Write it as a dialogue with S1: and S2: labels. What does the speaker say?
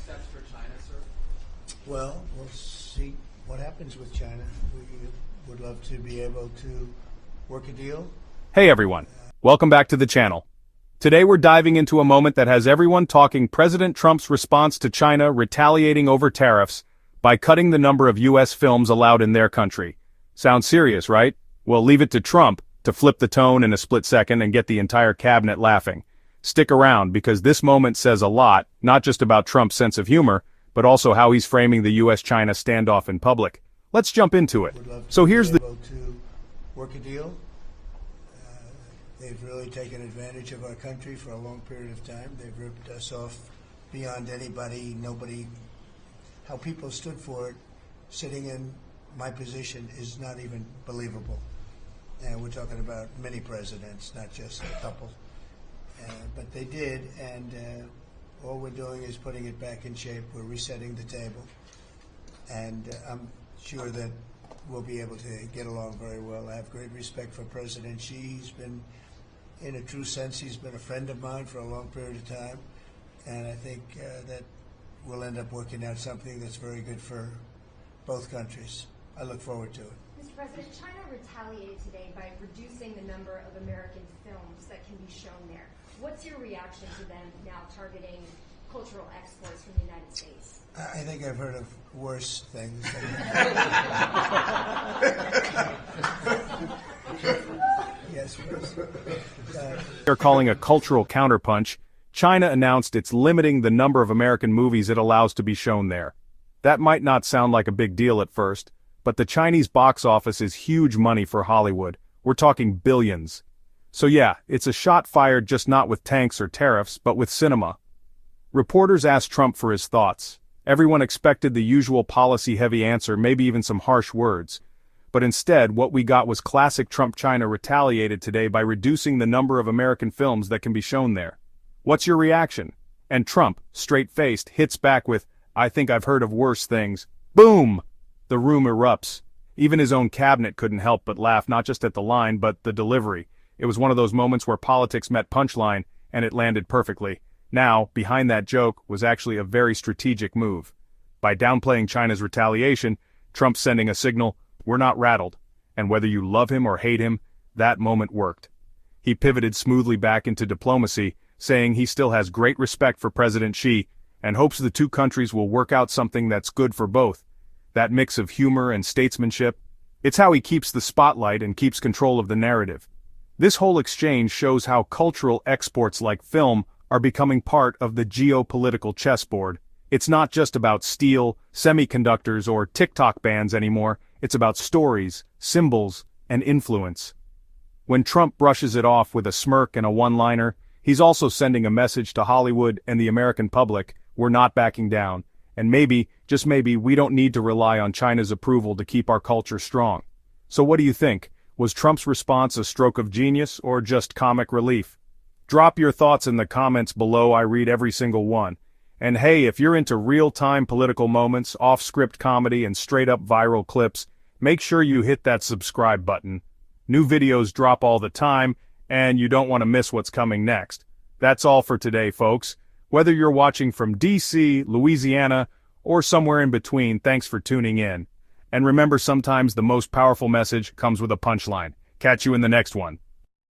S1: steps for China, sir?
S2: Well, we'll see what happens with China. We would love to be able to work a deal.
S3: Hey everyone, welcome back to the channel. Today we're diving into a moment that has everyone talking President Trump's response to China retaliating over tariffs by cutting the number of U.S. films allowed in their country. Sounds serious, right? Well, leave it to Trump to flip the tone in a split second and get the entire cabinet laughing. Stick around because this moment says a lot, not just about Trump's sense of humor, but also how he's framing the U.S. China standoff in public. Let's jump into it. So here's the...
S2: to work a deal. They've really taken advantage of our country for a long period of time. They've ripped us off beyond nobody. How people stood for it, sitting in my position, is not even believable. And we're talking about many presidents, not just a couple. But they did, and all we're doing is putting it back in shape. We're resetting the table. And I'm sure that we'll be able to get along very well. I have great respect for President Xi. He's been, in a true sense, he's been a friend of mine for a long period of time. And I think that we'll end up working out something that's very good for both countries. I look forward to it.
S4: Mr. President, China retaliated today by reducing the number of American films that can be shown there. What's your reaction to them now targeting cultural exports from the United States?
S2: I think I've heard of worse things. Yes,
S3: They're calling a cultural counterpunch. China announced it's limiting the number of American movies it allows to be shown there. That might not sound like a big deal at first, but the Chinese box office is huge money for Hollywood. We're talking billions. So yeah, it's a shot fired just not with tanks or tariffs, but with cinema. Reporters asked Trump for his thoughts. Everyone expected the usual policy-heavy answer, maybe even some harsh words. But instead, what we got was classic Trump. China retaliated today by reducing the number of American films that can be shown there. What's your reaction? And Trump, straight-faced, hits back with, "I think I've heard of worse things." Boom! The room erupts. Even his own cabinet couldn't help but laugh, not just at the line, but the delivery. It was one of those moments where politics met punchline, and it landed perfectly. Now, behind that joke was actually a very strategic move. By downplaying China's retaliation, Trump's sending a signal, we're not rattled. And whether you love him or hate him, that moment worked. He pivoted smoothly back into diplomacy, saying he still has great respect for President Xi, and hopes the two countries will work out something that's good for both. That mix of humor and statesmanship, it's how he keeps the spotlight and keeps control of the narrative. This whole exchange shows how cultural exports like film are becoming part of the geopolitical chessboard. It's not just about steel, semiconductors, or TikTok bans anymore, it's about stories, symbols, and influence. When Trump brushes it off with a smirk and a one-liner, he's also sending a message to Hollywood and the American public, we're not backing down. And maybe, just maybe, we don't need to rely on China's approval to keep our culture strong. So what do you think? Was Trump's response a stroke of genius or just comic relief? Drop your thoughts in the comments below. I read every single one. And hey, if you're into real-time political moments, off-script comedy, and straight-up viral clips, make sure you hit that subscribe button. New videos drop all the time, and you don't want to miss what's coming next. That's all for today, folks. Whether you're watching from DC, Louisiana, or somewhere in between, thanks for tuning in. And remember, sometimes the most powerful message comes with a punchline. Catch you in the next one.